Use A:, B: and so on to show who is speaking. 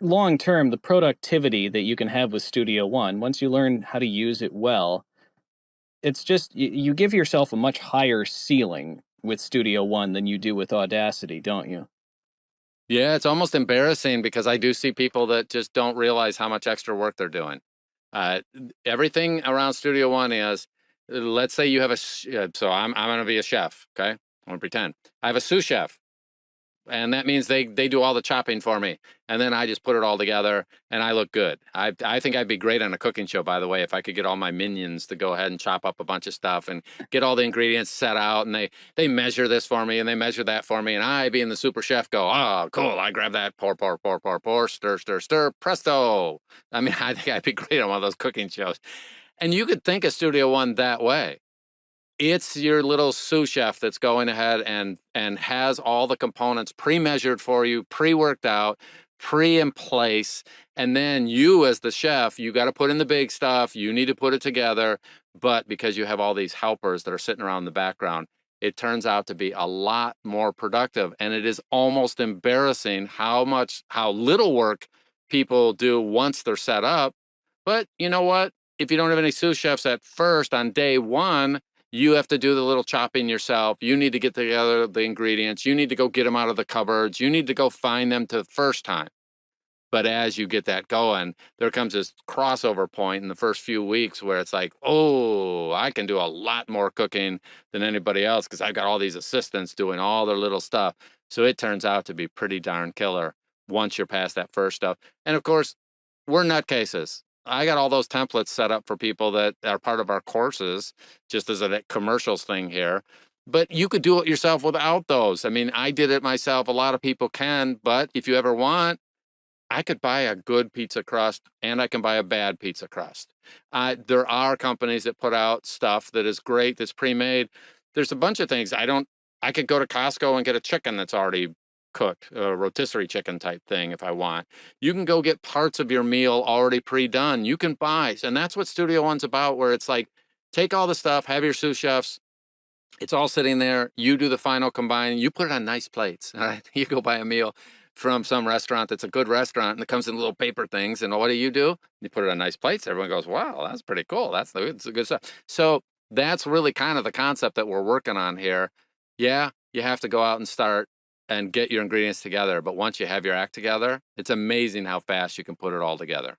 A: long term, the productivity that you can have with Studio One, once you learn how to use it well, it's just you give yourself a much higher ceiling with Studio One than you do with Audacity, don't you?
B: Yeah, it's almost embarrassing because I do see people that just don't realize how much extra work they're doing. Uh, Everything around Studio One is, let's say you have so I'm going to be a chef, okay? I'm going to pretend. I have a sous chef, and that means they do all the chopping for me, and then I just put it all together and I look good. I think I'd be great on a cooking show, by the way, if I could get all my minions to go ahead and chop up a bunch of stuff and get all the ingredients set out, and they measure this for me and they measure that for me, and I, being the super chef, go, oh cool, I grab that, pour, stir, stir, stir, presto. I mean, I think I'd be great on one of those cooking shows. And you could think of Studio One that way. It's your little sous chef that's going ahead and has all the components pre-measured for you, pre-worked out, pre in place. And then you, as the chef, you got to put in the big stuff. You need to put it together. But because you have all these helpers that are sitting around in the background, it turns out to be a lot more productive. And it is almost embarrassing how little work people do once they're set up. But you know what? If you don't have any sous chefs at first on day one, you have to do the little chopping yourself. You need to get together the ingredients. You need to go get them out of the cupboards. You need to go find them to the first time. But as you get that going, there comes this crossover point in the first few weeks where it's like, oh, I can do a lot more cooking than anybody else because I've got all these assistants doing all their little stuff. So it turns out to be pretty darn killer once you're past that first stuff. And of course, we're nutcases. I got all those templates set up for people that are part of our courses, just as a commercials thing here. But you could do it yourself without those. I mean, I did it myself. A lot of people can, but if you ever want, I could buy a good pizza crust and I can buy a bad pizza crust. There are companies that put out stuff that is great, that's pre-made. There's a bunch of things. I could go to Costco and get a chicken that's already cooked, a rotisserie chicken type thing if I want. You can go get parts of your meal already pre-done. You can buy, and that's what Studio One's about, where it's like, take all the stuff, have your sous chefs, it's all sitting there. You do the final combine. You put it on nice plates. All right. You go buy a meal from some restaurant that's a good restaurant and it comes in little paper things. And what do? You put it on nice plates. Everyone goes, wow, that's pretty cool. It's the good stuff. So that's really kind of the concept that we're working on here. Yeah, you have to go out and start and get your ingredients together. But once you have your act together, it's amazing how fast you can put it all together.